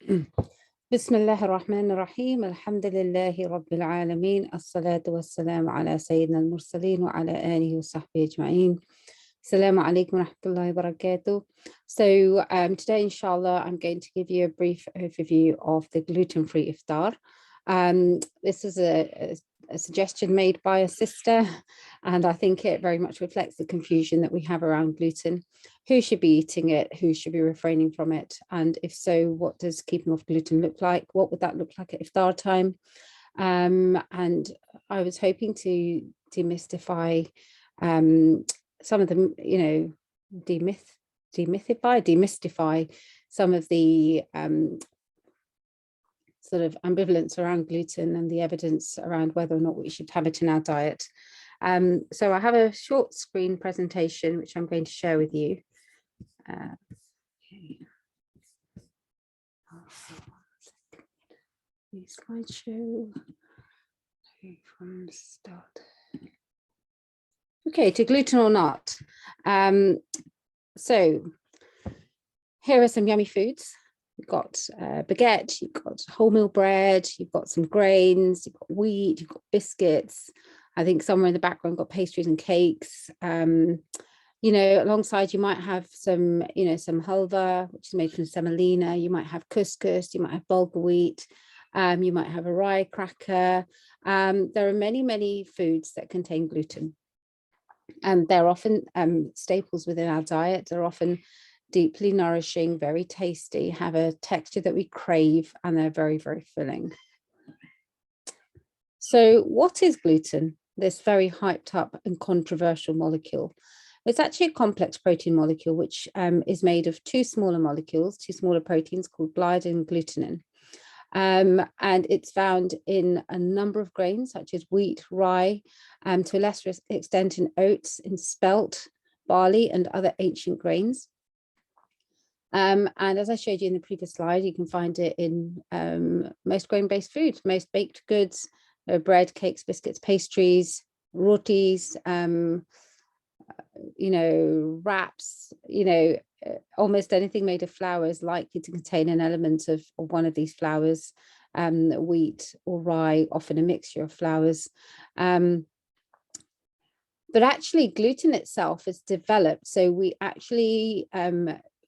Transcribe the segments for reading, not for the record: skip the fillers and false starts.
بسم الله الرحمن الرحيم الحمد لله رب العالمين الصلاة والسلام على سيدنا المرسلين وعلى آله وصحبه أجمعين. Assalamu alaikum wa rahmatullahi wa barakatuh. So today, inshallah, I'm going to give you a brief overview of the gluten-free iftar. This is a suggestion made by a sister, and I think it very much reflects the confusion that we have around gluten. Who should be eating it? Who should be refraining from it? And if so, what does keeping off gluten look like? What would that look like at iftar time? And I was hoping to demystify some of the, demystify some of the sort of ambivalence around gluten and the evidence around whether or not we should have it in our diet. So I have a short screen presentation, which I'm going to share with you. Okay. Slideshow from start. Okay, to gluten or not. So here are some yummy foods. You've got baguette, you've got wholemeal bread, you've got some grains, you've got wheat, you've got biscuits. I think somewhere in the background got pastries and cakes. Alongside you might have some, some halva, which is made from semolina. You might have couscous, you might have bulgur wheat, you might have a rye cracker. There are many, many foods that contain gluten. And they're often staples within our diet. They're often deeply nourishing, very tasty, have a texture that we crave, and they're very, very filling. So what is gluten? This very hyped up and controversial molecule. It's actually a complex protein molecule, which is made of two smaller proteins called gliadin and glutenin. And it's found in a number of grains, such as wheat, rye, to a lesser extent in oats, in spelt, barley, and other ancient grains. And as I showed you in the previous slide, you can find it in most grain-based foods, most baked goods, bread, cakes, biscuits, pastries, rotis, wraps, almost anything made of flour is likely to contain an element of one of these flours, wheat or rye, often a mixture of flours. But actually gluten itself is developed. So we actually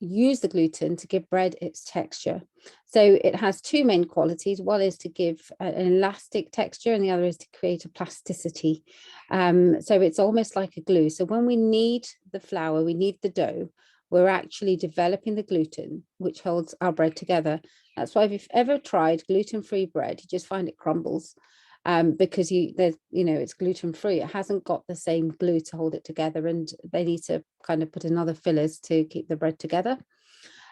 use the gluten to give bread its texture. So it has two main qualities. One is to give an elastic texture, and the other is to create a plasticity. So it's almost like a glue. So when we knead the flour, we knead the dough, we're actually developing the gluten, which holds our bread together. That's why if you've ever tried gluten-free bread, you just find it crumbles. Because it's gluten-free. It hasn't got the same glue to hold it together, and they need to kind of put another fillers to keep the bread together.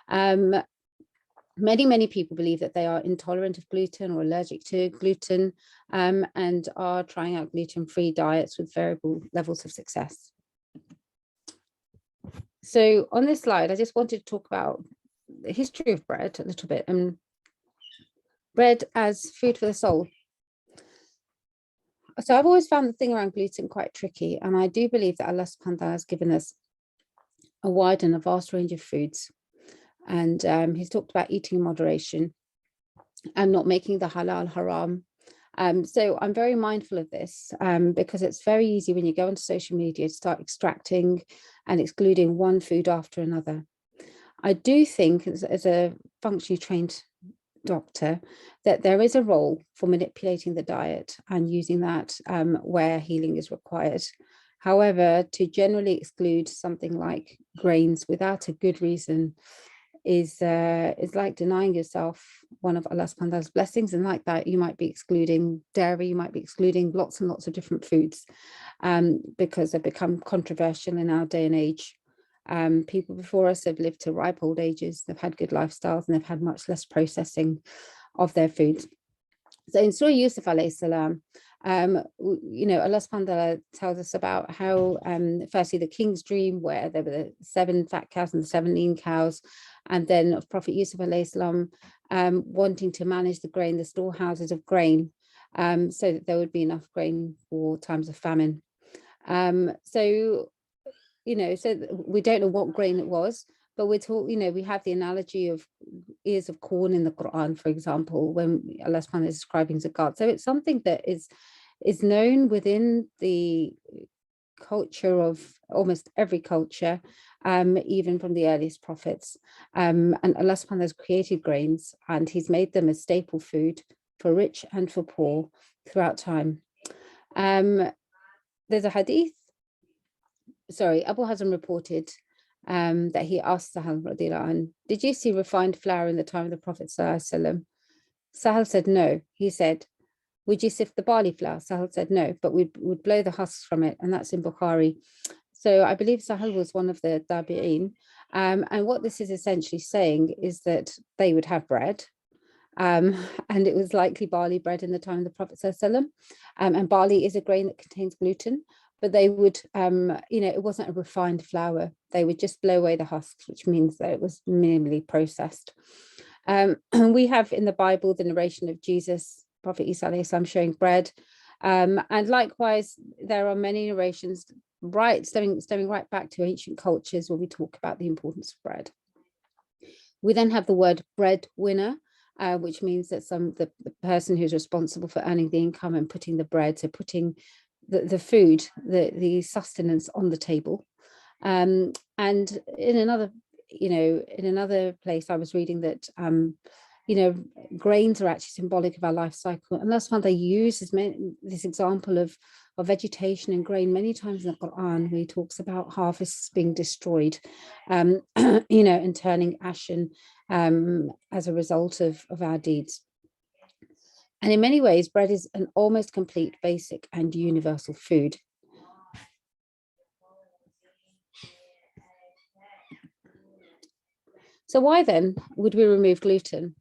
Many people believe that they are intolerant of gluten or allergic to gluten, and are trying out gluten-free diets with variable levels of success. So on this slide, I just wanted to talk about the history of bread a little bit, and bread as food for the soul. So I've always found the thing around gluten quite tricky, and I do believe that Allah subhanahu wa ta'ala has given us a wide and a vast range of foods, and he's talked about eating in moderation and not making the halal haram. So I'm very mindful of this, because it's very easy when you go onto social media to start extracting and excluding one food after another. I do think as a functionally trained doctor that there is a role for manipulating the diet and using that where healing is required. However, to generally exclude something like grains without a good reason is like denying yourself one of Allah subhanahu wa ta'ala's blessings, and like that you might be excluding dairy, you might be excluding lots and lots of different foods, because they've become controversial in our day and age. People before us have lived to ripe old ages, they've had good lifestyles, and they've had much less processing of their foods. So in Surah Yusuf alayhi salam, Allah subhanahu wa ta'ala tells us about how firstly the king's dream, where there were the 7 fat cows and the 7 lean cows, and then of Prophet Yusuf alayhi salam wanting to manage the grain, the storehouses of grain, so that there would be enough grain for times of famine. So we don't know what grain it was, but we're taught, we have the analogy of ears of corn in the Quran, for example, when Allah subhanahu wa ta'ala is describing zakat. So it's something that is known within the culture of almost every culture, even from the earliest prophets. And Allah subhanahu wa ta'ala has created grains, and he's made them a staple food for rich and for poor throughout time. There's a hadith, Abu Hazm reported that he asked Sahal radiallahu anh, did you see refined flour in the time of the Prophet sallallahu alaihi wasallam? Sahal said no. He said, would you sift the barley flour? Sahal said no, but we would blow the husks from it, and that's in Bukhari. So I believe Sahal was one of the Tabi'een. And what this is essentially saying is that they would have bread, and it was likely barley bread in the time of the Prophet ﷺ. And barley is a grain that contains gluten, but they would, it wasn't a refined flour. They would just blow away the husks, which means that it was minimally processed. And we have in the Bible the narration of Jesus, Prophet Isa alayhi salam, showing bread. And likewise, there are many narrations stemming right back to ancient cultures where we talk about the importance of bread. We then have the word breadwinner, which means that the person who's responsible for earning the income and putting the bread, so putting the food, the sustenance on the table. And in another place, I was reading that grains are actually symbolic of our life cycle, and that's why they use this example of vegetation and grain many times in the Quran, where he talks about harvests being destroyed, and turning ashen as a result of our deeds. And in many ways, bread is an almost complete, basic, and universal food. So why then would we remove gluten?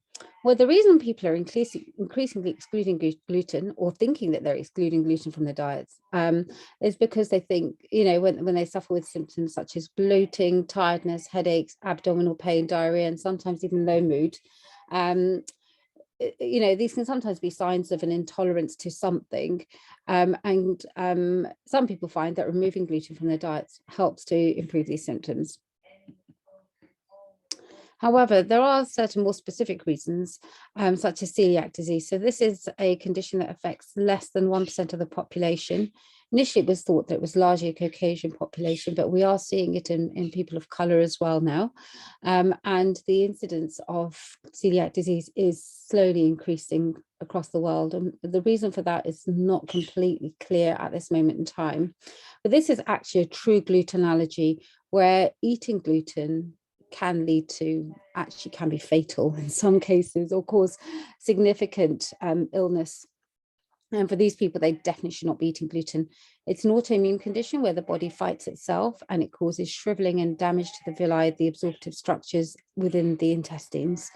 Well, the reason people are increasingly excluding gluten, or thinking that they're excluding gluten from their diets, is because they think, when they suffer with symptoms such as bloating, tiredness, headaches, abdominal pain, diarrhea, and sometimes even low mood, these can sometimes be signs of an intolerance to something. And some people find that removing gluten from their diets helps to improve these symptoms. However, there are certain more specific reasons, such as celiac disease. So this is a condition that affects less than 1% of the population. Initially, it was thought that it was largely a Caucasian population, but we are seeing it in people of color as well now. And the incidence of celiac disease is slowly increasing across the world. And the reason for that is not completely clear at this moment in time. But this is actually a true gluten allergy, where eating gluten can be fatal in some cases, or cause significant illness. And for these people, they definitely should not be eating gluten. It's an autoimmune condition where the body fights itself, and it causes shriveling and damage to the villi, the absorptive structures within the intestines,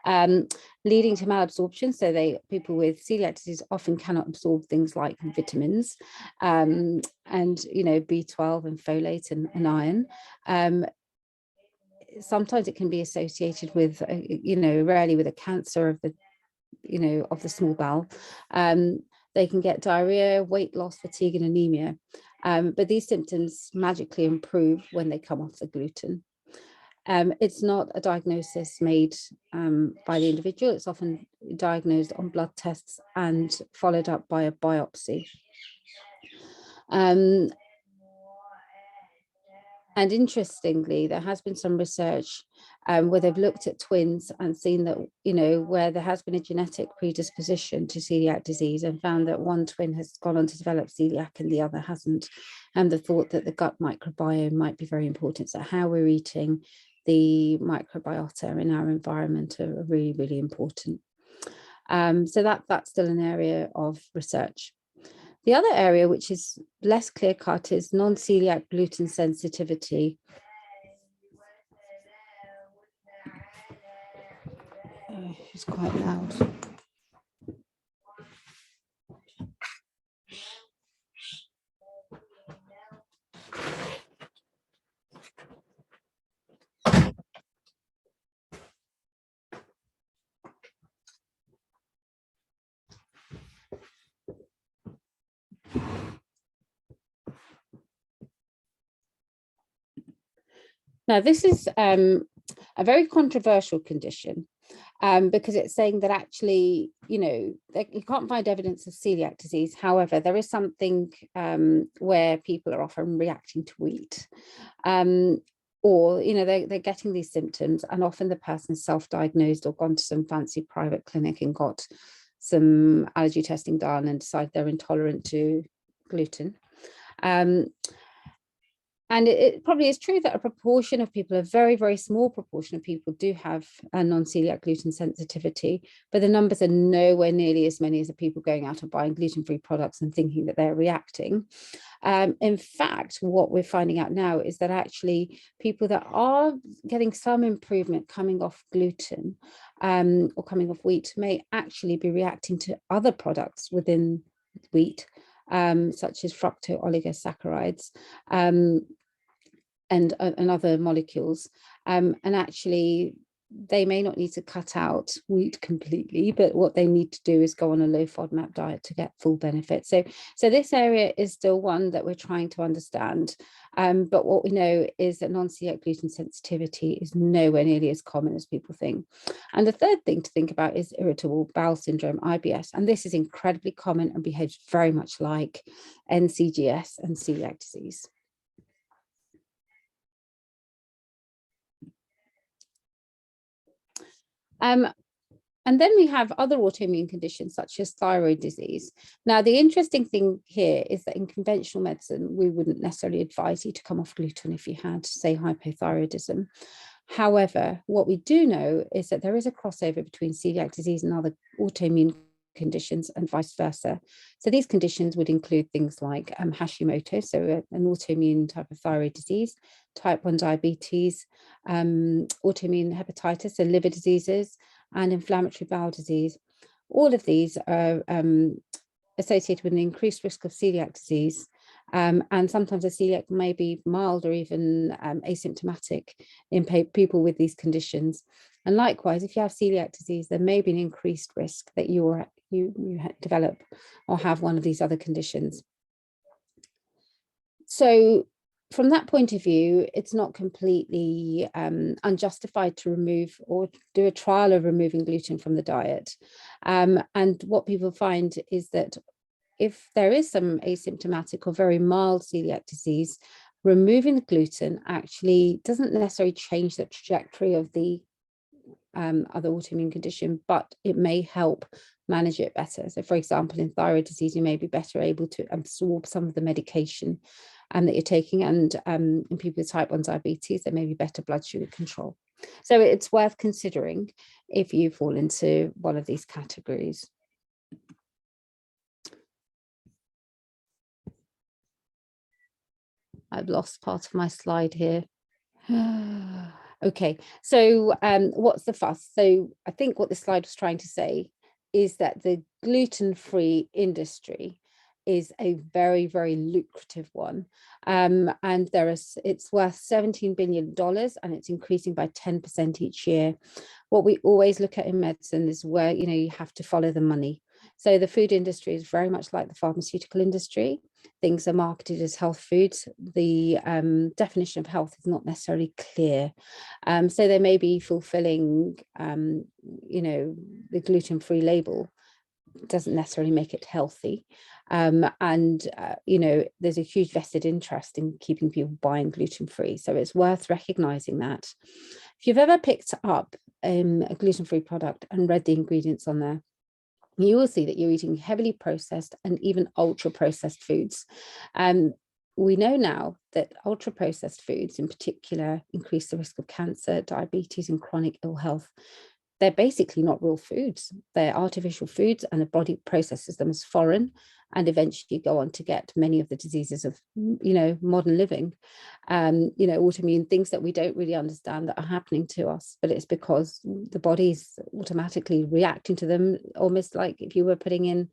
leading to malabsorption. So people with celiac disease often cannot absorb things like vitamins, and B12 and folate and iron. Sometimes it can be associated with, rarely with a cancer of the small bowel. They can get diarrhea, weight loss, fatigue, and anemia. But these symptoms magically improve when they come off the gluten. It's not a diagnosis made by the individual. It's often diagnosed on blood tests and followed up by a biopsy. And interestingly, there has been some research where they've looked at twins and seen that, where there has been a genetic predisposition to celiac disease, and found that one twin has gone on to develop celiac and the other hasn't. And the thought that the gut microbiome might be very important. So how we're eating, the microbiota in our environment are really, really important. So that's still an area of research. The other area, which is less clear-cut, is non-celiac gluten sensitivity. It's quite loud. Now, this is a very controversial condition. because it's saying that actually, you know, you can't find evidence of celiac disease. However, there is something where people are often reacting to wheat. Or, you know, they're getting these symptoms, and often the person's self-diagnosed or gone to some fancy private clinic and got some allergy testing done and decide they're intolerant to gluten. And it probably is true that a proportion of people, a very, very small proportion of people, do have a non-celiac gluten sensitivity, but the numbers are nowhere nearly as many as the people going out and buying gluten-free products and thinking that they're reacting. In fact, what we're finding out now is that actually people that are getting some improvement coming off gluten or coming off wheat may actually be reacting to other products within wheat, such as fructooligosaccharides and other molecules. And actually, they may not need to cut out wheat completely, but what they need to do is go on a low FODMAP diet to get full benefit. So this area is still one that we're trying to understand. But what we know is that non-celiac gluten sensitivity is nowhere nearly as common as people think. And the third thing to think about is irritable bowel syndrome, IBS. And this is incredibly common and behaves very much like NCGS and celiac disease. And then we have other autoimmune conditions such as thyroid disease. Now, the interesting thing here is that in conventional medicine, we wouldn't necessarily advise you to come off gluten if you had, say, hypothyroidism. However, what we do know is that there is a crossover between celiac disease and other autoimmune conditions and vice versa. So these conditions would include things like Hashimoto's, so an autoimmune type of thyroid disease, type 1 diabetes, autoimmune hepatitis, so liver diseases, and inflammatory bowel disease. All of these are associated with an increased risk of celiac disease. And sometimes a celiac may be mild or even asymptomatic in people with these conditions. And likewise, if you have celiac disease, there may be an increased risk that you develop or have one of these other conditions. So from that point of view, it's not completely unjustified to remove or do a trial of removing gluten from the diet. And what people find is that if there is some asymptomatic or very mild celiac disease, removing the gluten actually doesn't necessarily change the trajectory of the other autoimmune condition, but it may help manage it better. So for example, in thyroid disease, you may be better able to absorb some of the medication that you're taking, and in people with type 1 diabetes, there may be better blood sugar control. So it's worth considering if you fall into one of these categories. I've lost part of my slide here. Okay, so what's the fuss? So I think what this slide was trying to say is that the gluten-free industry is a very, very lucrative one. And it's worth $17 billion and it's increasing by 10% each year. What we always look at in medicine is where, you know, you have to follow the money. So the food industry is very much like the pharmaceutical industry. Things are marketed as health foods. The definition of health is not necessarily clear. So they may be fulfilling, you know, the gluten-free label doesn't necessarily make it healthy. You know, there's a huge vested interest in keeping people buying gluten-free. So it's worth recognizing that. If you've ever picked up a gluten-free product and read the ingredients on there, you will see that you're eating heavily processed and even ultra processed foods. We know now that ultra processed foods in particular increase the risk of cancer, diabetes, and chronic ill health. They're basically not real foods. They're artificial foods, and the body processes them as foreign and eventually go on to get many of the diseases of, you know, modern living, you know, autoimmune things that we don't really understand that are happening to us, but it's because the body's automatically reacting to them, almost like if you were putting in,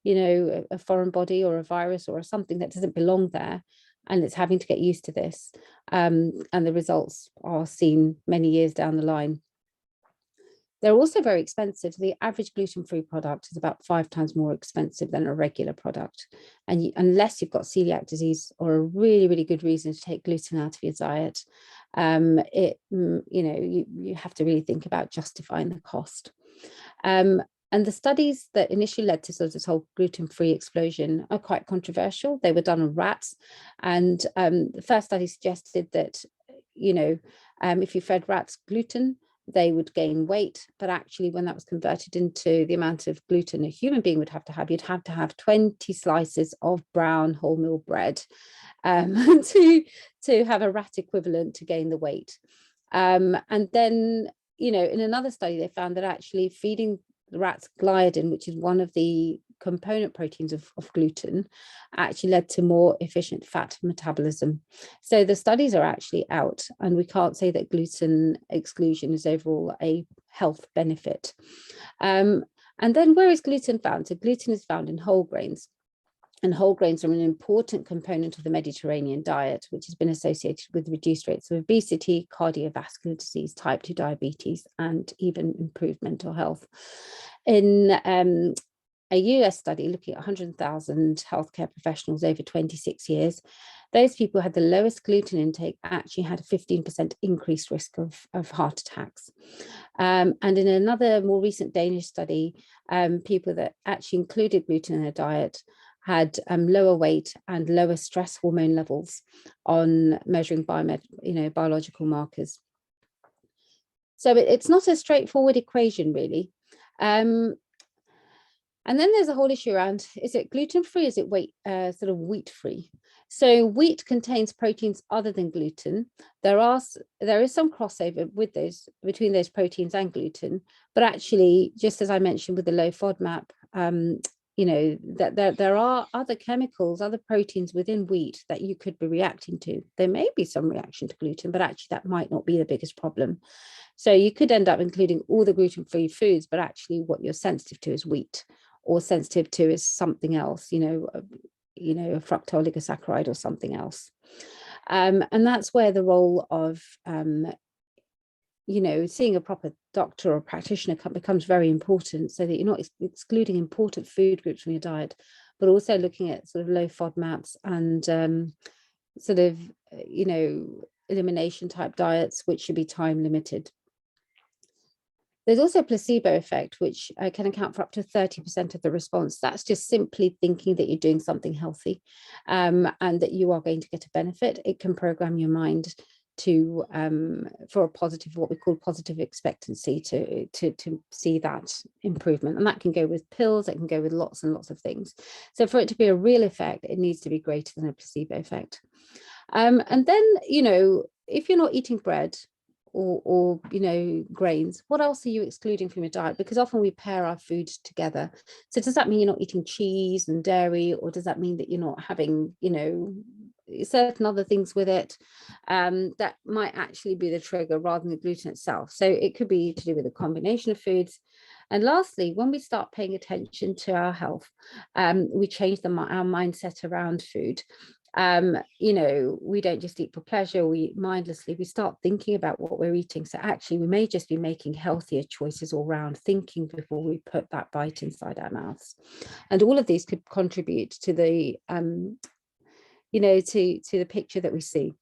you know, a foreign body or a virus or something that doesn't belong there, and it's having to get used to this. And the results are seen many years down the line. They're also very expensive. The average gluten-free product is about 5 times more expensive than a regular product. And unless you've got celiac disease or a really, really good reason to take gluten out of your diet, you have to really think about justifying the cost. And the studies that initially led to sort of this whole gluten-free explosion are quite controversial. They were done on rats. And the first study suggested that, if you fed rats gluten, they would gain weight. But actually, when that was converted into the amount of gluten a human being would have to have, you'd have to have 20 slices of brown wholemeal bread to have a rat equivalent to gain the weight. And then, in another study, they found that actually feeding the rats gliadin, which is one of the component proteins of gluten, actually led to more efficient fat metabolism. So the studies are actually out, and we can't say that gluten exclusion is overall a health benefit. And then where is gluten found? So gluten is found in whole grains. And whole grains are an important component of the Mediterranean diet, which has been associated with reduced rates of obesity, cardiovascular disease, type 2 diabetes, and even improved mental health. In a US study looking at 100,000 healthcare professionals over 26 years, those people who had the lowest gluten intake actually had a 15% increased risk of heart attacks. And in another more recent Danish study, people that actually included gluten in their diet had lower weight and lower stress hormone levels on measuring biological markers. So it's not a straightforward equation, really. And then there's a whole issue around, is it gluten-free? Is it sort of wheat-free? So wheat contains proteins other than gluten. There is some crossover between those proteins and gluten, but actually, just as I mentioned with the low FODMAP, that there are other chemicals, other proteins within wheat that you could be reacting to. There may be some reaction to gluten, but actually that might not be the biggest problem. So you could end up including all the gluten-free foods, but actually what you're sensitive to is wheat, or sensitive to is something else, a fructooligosaccharide or something else. And that's where the role of seeing a proper doctor or practitioner becomes very important, so that you're not excluding important food groups from your diet, but also looking at sort of low FODMAPs and elimination type diets, which should be time limited. There's also a placebo effect, which can account for up to 30% of the response. That's just simply thinking that you're doing something healthy and that you are going to get a benefit. It can program your mind for a positive, what we call positive expectancy, to see that improvement. And that can go with pills, it can go with lots and lots of things. So for it to be a real effect, it needs to be greater than a placebo effect. And then, if you're not eating bread or grains, what else are you excluding from your diet? Because often we pair our food together. So does that mean you're not eating cheese and dairy, or does that mean that you're not having certain other things with it that might actually be the trigger rather than the gluten itself? So it could be to do with a combination of foods. And lastly, when we start paying attention to our health, we change our mindset around food. We don't just eat for pleasure, we mindlessly, we start thinking about what we're eating. So actually we may just be making healthier choices all round, thinking before we put that bite inside our mouths. And all of these could contribute to the to the picture that we see.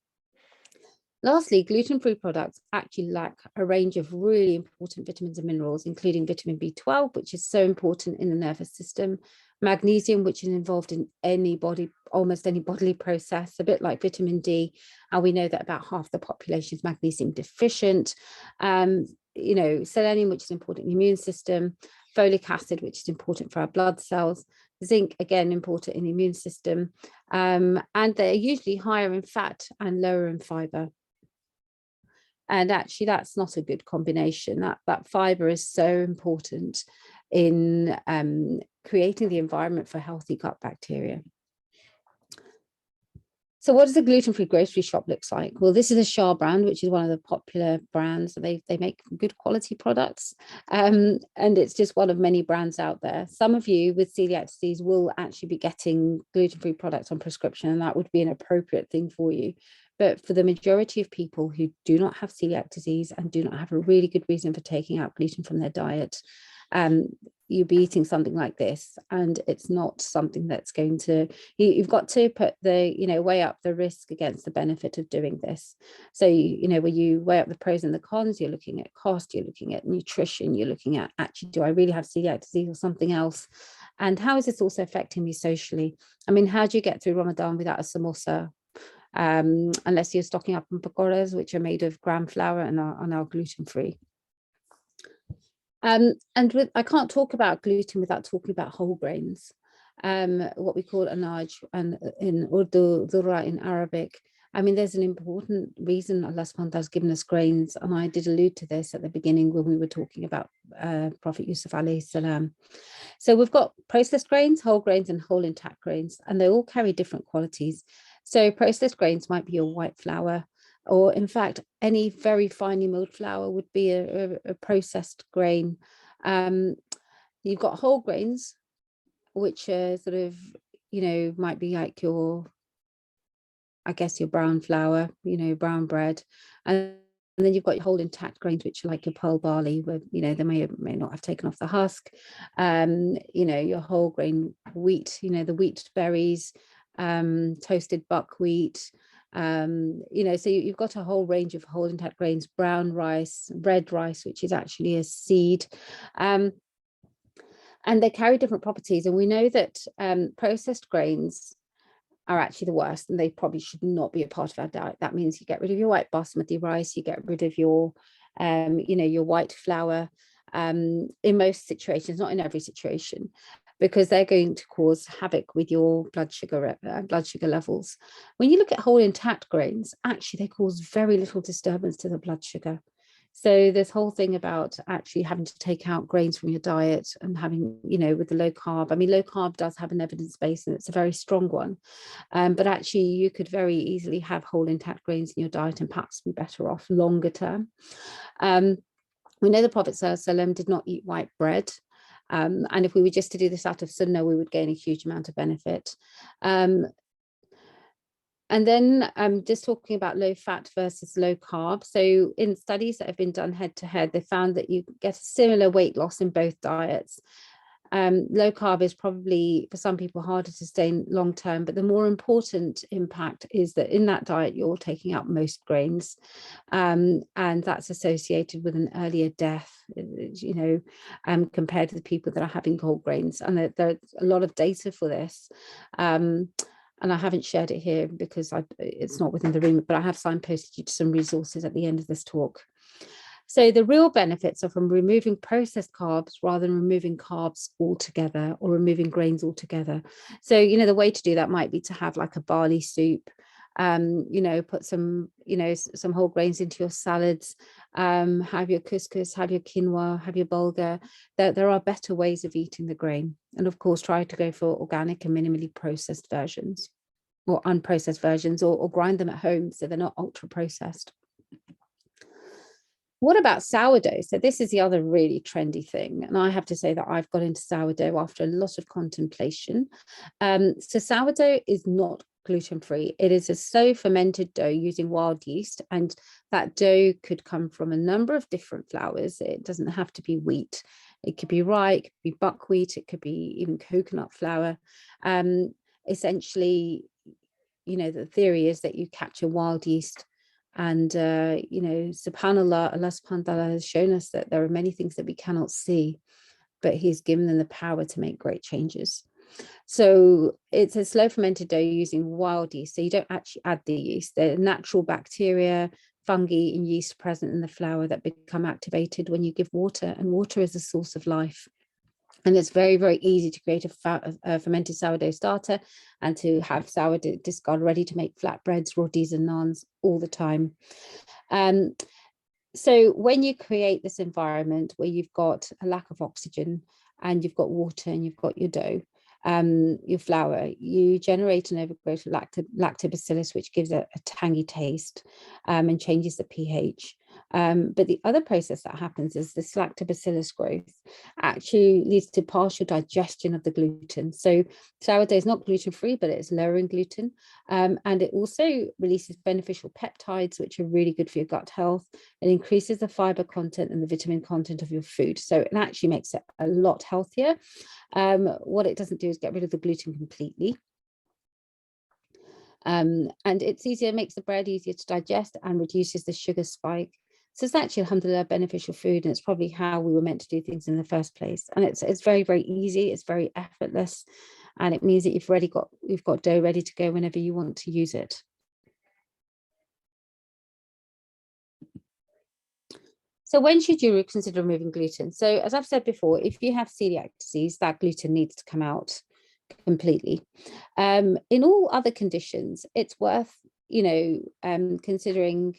Lastly, gluten-free products actually lack a range of really important vitamins and minerals, including vitamin B12, which is so important in the nervous system, magnesium, which is involved in almost any bodily process, a bit like vitamin D. And we know that about half the population is magnesium deficient. Selenium, which is important in the immune system, folic acid, which is important for our blood cells, zinc, again, important in the immune system. And they're usually higher in fat and lower in fiber. And actually, that's not a good combination. That fiber is so important in creating the environment for healthy gut bacteria. So what does a gluten-free grocery shop looks like? Well, this is a Shah brand, which is one of the popular brands. They make good quality products. And it's just one of many brands out there. Some of you with celiac disease will actually be getting gluten-free products on prescription, and that would be an appropriate thing for you. But for the majority of people who do not have celiac disease and do not have a really good reason for taking out gluten from their diet, you'll be eating something like this, and it's not something that's going to, you've got to put the, weigh up the risk against the benefit of doing this. So, when you weigh up the pros and the cons, you're looking at cost, you're looking at nutrition, you're looking at, actually, do I really have celiac disease or something else? And how is this also affecting me socially? I mean, how do you get through Ramadan without a samosa? Unless you're stocking up on pakoras, which are made of gram flour and are now gluten-free. And I can't talk about gluten without talking about whole grains, what we call anaj, and in Urdu, dhurra in Arabic. I mean, there's an important reason Allah subhanahu wa ta'ala has given us grains, and I did allude to this at the beginning when we were talking about Prophet Yusuf alayhi salam. So we've got processed grains, whole grains, and whole intact grains, and they all carry different qualities. So processed grains might be your white flour, or in fact, any very finely milled flour would be a processed grain. You've got whole grains, which are sort of, might be like your, I guess, your brown flour, brown bread. And then you've got your whole intact grains, which are like your pearl barley, where, they may not have taken off the husk. Your whole grain wheat, the wheat berries, toasted buckwheat. So you've got a whole range of whole intact grains, brown rice, red rice, which is actually a seed. And they carry different properties. And we know that processed grains are actually the worst, and they probably should not be a part of our diet. That means you get rid of your white basmati rice, you get rid of your, your white flour, in most situations, not in every situation, because they're going to cause havoc with your blood sugar levels. When you look at whole intact grains, actually they cause very little disturbance to the blood sugar. So this whole thing about actually having to take out grains from your diet and having, with the low carb, I mean, low carb does have an evidence base, and it's a very strong one. But actually you could very easily have whole intact grains in your diet and perhaps be better off longer term. We know the Prophet ﷺ did not eat white bread. And if we were just to do this out of sunnah, we would gain a huge amount of benefit. And then just talking about low fat versus low carb. So in studies that have been done head to head, they found that you get a similar weight loss in both diets. Low carb is probably for some people harder to sustain long term, but the more important impact is that in that diet you're taking out most grains, and that's associated with an earlier death, compared to the people that are having whole grains. And there's a lot of data for this. And I haven't shared it here because it's not within the remit, but I have signposted you to some resources at the end of this talk. So the real benefits are from removing processed carbs rather than removing carbs altogether or removing grains altogether. So, the way to do that might be to have like a barley soup, put some, some whole grains into your salads, have your couscous, have your quinoa, have your bulgur. There are better ways of eating the grain. And of course, try to go for organic and minimally processed versions or unprocessed versions, or grind them at home so they're not ultra processed. What about sourdough? So this is the other really trendy thing. And I have to say that I've got into sourdough after a lot of contemplation. So sourdough is not gluten-free. It is a slow fermented dough using wild yeast. And that dough could come from a number of different flours. It doesn't have to be wheat. It could be rye, it could be buckwheat, it could be even coconut flour. Essentially, the theory is that you capture wild yeast. And, subhanAllah, Allah subhanahu wa ta'ala has shown us that there are many things that we cannot see, but he's given them the power to make great changes. So it's a slow fermented dough using wild yeast. So you don't actually add the yeast. There are natural bacteria, fungi, and yeast present in the flour that become activated when you give water. And water is a source of life. And it's very, very easy to create a fermented sourdough starter and to have sourdough discard ready to make flatbreads, rotis, and naans all the time. So when you create this environment where you've got a lack of oxygen and you've got water and you've got your dough, your flour, you generate an overgrowth of lactobacillus, which gives a tangy taste and changes the pH. But the other process that happens is this lactobacillus growth actually leads to partial digestion of the gluten. So sourdough is not gluten-free, but it's lower in gluten. And it also releases beneficial peptides, which are really good for your gut health. It increases the fiber content and the vitamin content of your food. So it actually makes it a lot healthier. What it doesn't do is get rid of the gluten completely. And it's easier, makes the bread easier to digest and reduces the sugar spike. So it's actually, alhamdulillah, beneficial food, and it's probably how we were meant to do things in the first place. And it's very, very easy. It's very effortless, and it means that you've got dough ready to go whenever you want to use it. So when should you consider removing gluten? So as I've said before, if you have celiac disease, that gluten needs to come out completely. In all other conditions, it's worth, considering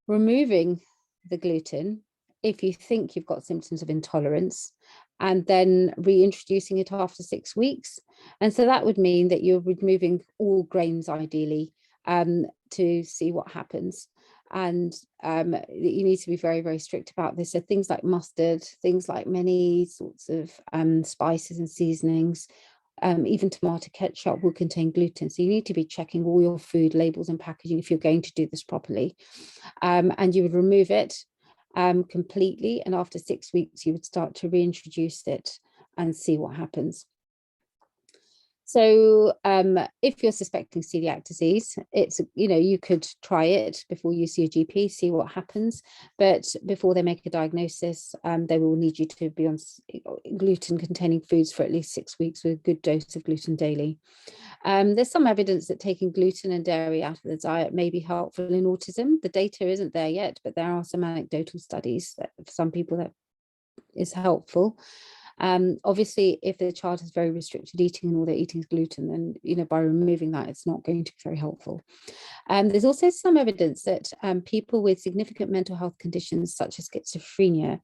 removing the gluten if you think you've got symptoms of intolerance, and then reintroducing it after 6 weeks. And so that would mean that you're removing all grains ideally, to see what happens. And you need to be very, very strict about this. So things like mustard, things like many sorts of spices and seasonings, even tomato ketchup will contain gluten. So you need to be checking all your food labels and packaging if you're going to do this properly. And you would remove it completely. And after 6 weeks, you would start to reintroduce it and see what happens. So if you're suspecting celiac disease, it's, you could try it before you see a GP, see what happens. But before they make a diagnosis, they will need you to be on gluten containing foods for at least 6 weeks with a good dose of gluten daily. There's some evidence that taking gluten and dairy out of the diet may be helpful in autism. The data isn't there yet, but there are some anecdotal studies that for some people that is helpful. Obviously, if the child has very restricted eating and all they're eating is gluten, then by removing that, it's not going to be very helpful. There's also some evidence that people with significant mental health conditions such as schizophrenia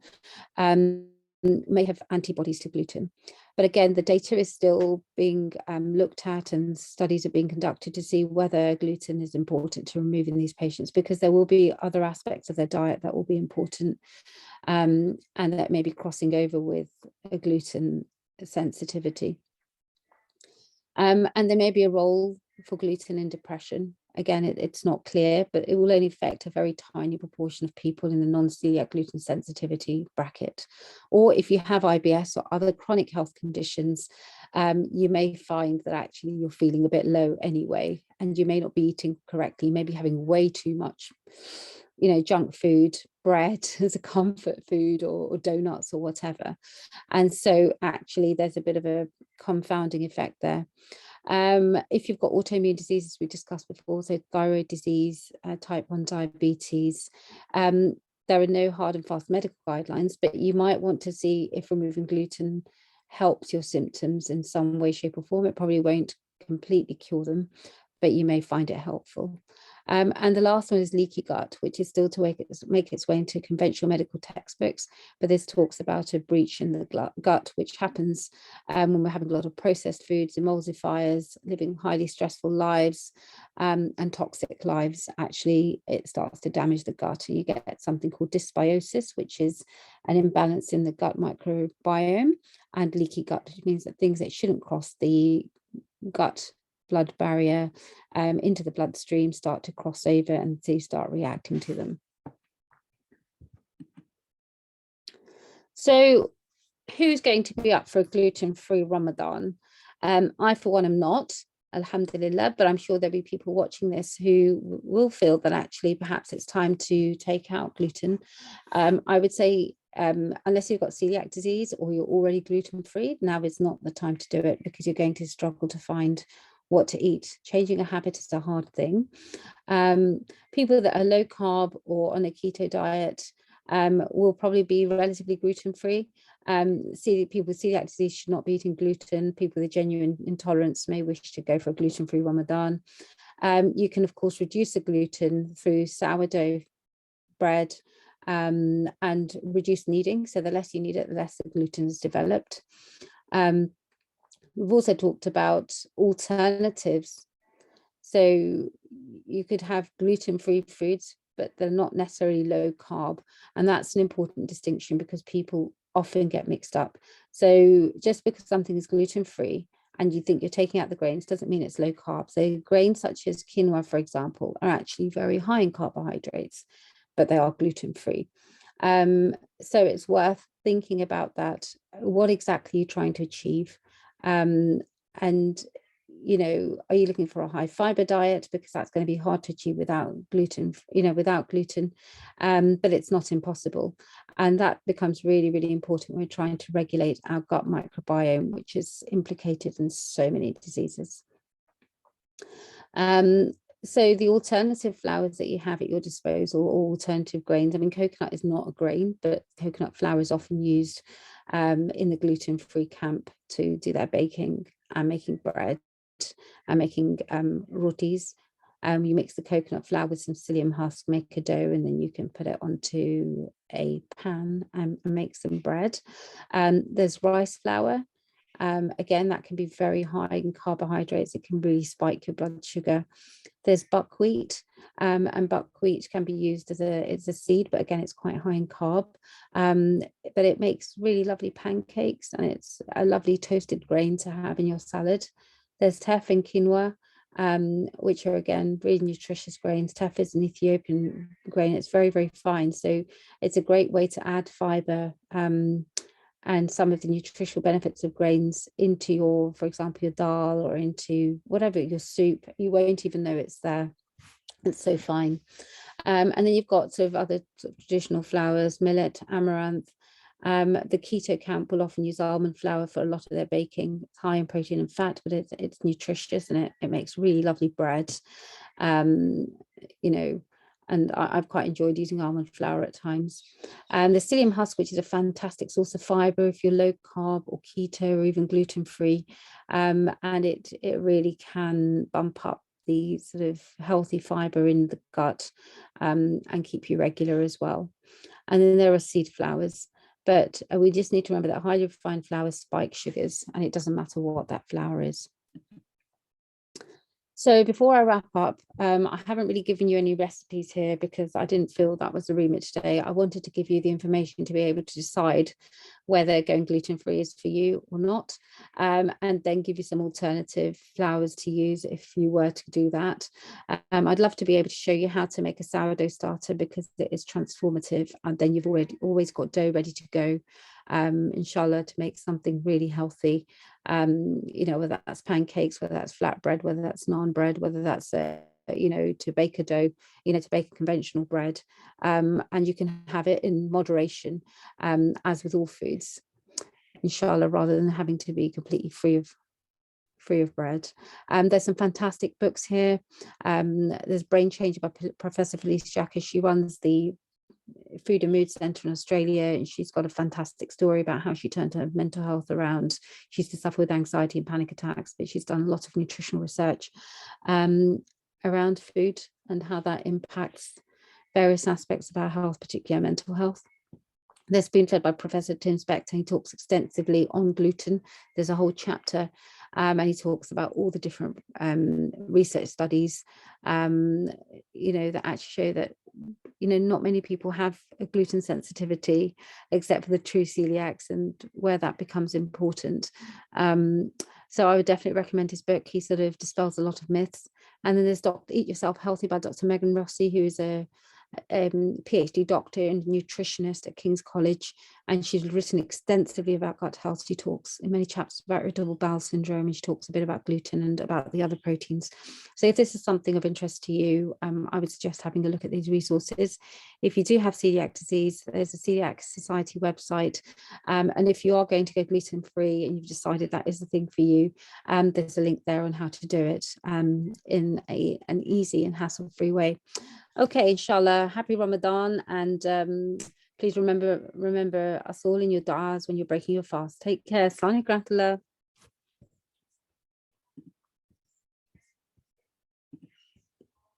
may have antibodies to gluten. But again, the data is still being looked at, and studies are being conducted to see whether gluten is important to remove in these patients, because there will be other aspects of their diet that will be important, and that may be crossing over with a gluten sensitivity. And there may be a role for gluten in depression. Again, it's not clear, but it will only affect a very tiny proportion of people in the non-celiac gluten sensitivity bracket. Or if you have IBS or other chronic health conditions, you may find that actually you're feeling a bit low anyway, and you may not be eating correctly. You may be having way too much, junk food, bread as a comfort food, or donuts or whatever. And so actually there's a bit of a confounding effect there. If you've got autoimmune diseases we discussed before, so thyroid disease, type 1 diabetes, there are no hard and fast medical guidelines, but you might want to see if removing gluten helps your symptoms in some way, shape or form. It probably won't completely cure them, but you may find it helpful. And the last one is leaky gut, which is still to make its way into conventional medical textbooks. But this talks about a breach in the gut, which happens when we're having a lot of processed foods, emulsifiers, living highly stressful lives, and toxic lives. Actually, it starts to damage the gut, and you get something called dysbiosis, which is an imbalance in the gut microbiome, and leaky gut, which means that things that shouldn't cross the gut blood barrier into the bloodstream start to cross over, and so you start reacting to them. So who's going to be up for a gluten-free Ramadan? I for one am not, alhamdulillah, but I'm sure there'll be people watching this who will feel that actually perhaps it's time to take out gluten. I would say unless you've got celiac disease or you're already gluten-free, now is not the time to do it, because you're going to struggle to find what to eat. Changing a habit is a hard thing. People that are low carb or on a keto diet will probably be relatively gluten-free. People with celiac disease should not be eating gluten. People with genuine intolerance may wish to go for a gluten-free Ramadan. You can, of course, reduce the gluten through sourdough bread, and reduce kneading. So the less you knead it, the less the gluten is developed. We've also talked about alternatives. So you could have gluten-free foods, but they're not necessarily low carb. And that's an important distinction because people often get mixed up. So just because something is gluten-free and you think you're taking out the grains doesn't mean it's low carb. So grains such as quinoa, for example, are actually very high in carbohydrates, but they are gluten-free. So it's worth thinking about that. What exactly are you trying to achieve? And are you looking for a high fiber diet? Because that's going to be hard to achieve without gluten, without gluten, but it's not impossible. And that becomes really, really important when we're trying to regulate our gut microbiome, which is implicated in so many diseases. So the alternative flours that you have at your disposal, or alternative grains, I mean, coconut is not a grain, but coconut flour is often used in the gluten-free camp to do their baking and making bread and making rotis. You mix the coconut flour with some psyllium husk, make a dough, and then you can put it onto a pan and make some bread. There's rice flour. Again, that can be very high in carbohydrates. It can really spike your blood sugar. There's buckwheat, and buckwheat can be used as a seed, but again, it's quite high in carb. But it makes really lovely pancakes, and it's a lovely toasted grain to have in your salad. There's teff and quinoa, which are again really nutritious grains. Teff is an Ethiopian grain. It's very, very fine, so it's a great way to add fiber and some of the nutritional benefits of grains into your, for example, your dal or into whatever, your soup. You won't even know it's there. It's so fine. And then you've got sort of other sort of traditional flours, millet, amaranth. The keto camp will often use almond flour for a lot of their baking. It's high in protein and fat, but it's nutritious, and it makes really lovely bread. And I've quite enjoyed using almond flour at times. The psyllium husk, which is a fantastic source of fiber if you're low carb or keto or even gluten-free, and it really can bump up the sort of healthy fiber in the gut and keep you regular as well. And then there are seed flours, but we just need to remember that highly refined flour spike sugars, and it doesn't matter what that flour is. So before I wrap up, I haven't really given you any recipes here because I didn't feel that was the remit today. I wanted to give you the information to be able to decide whether going gluten-free is for you or not, and then give you some alternative flours to use if you were to do that. I'd love to be able to show you how to make a sourdough starter because it is transformative, and then you've always got dough ready to go, inshallah, to make something really healthy. Whether that's pancakes, whether that's flatbread, whether that's naan bread, whether that's to bake a dough, to bake a conventional bread, and you can have it in moderation, as with all foods, inshallah, rather than having to be completely free of bread. There's some fantastic books here. There's Brain Change by Professor Felice Jacka. She runs the Food and Mood Centre in Australia, and she's got a fantastic story about how she turned her mental health around. She used to suffer with anxiety and panic attacks, but she's done a lot of nutritional research around food and how that impacts various aspects of our health, particularly our mental health. There's Spoon Fed by Professor Tim Spector. He talks extensively on gluten. There's a whole chapter, and he talks about all the different research studies, that actually show that not many people have a gluten sensitivity except for the true celiacs, and where that becomes important. So I would definitely recommend his book. He sort of dispels a lot of myths. And then there's Eat Yourself Healthy by Dr. Megan Rossi, who is a PhD doctor and nutritionist at King's College, and she's written extensively about gut health. She talks in many chapters about irritable bowel syndrome, and she talks a bit about gluten and about the other proteins. So if this is something of interest to you, I would suggest having a look at these resources. If you do have celiac disease, there's a Celiac Society website, and if you are going to go gluten-free and you've decided that is the thing for you, there's a link there on how to do it in an easy and hassle-free way. Okay, inshallah, happy Ramadan, and please remember us all in your du'as when you're breaking your fast. Take care. Assalamu alaikum.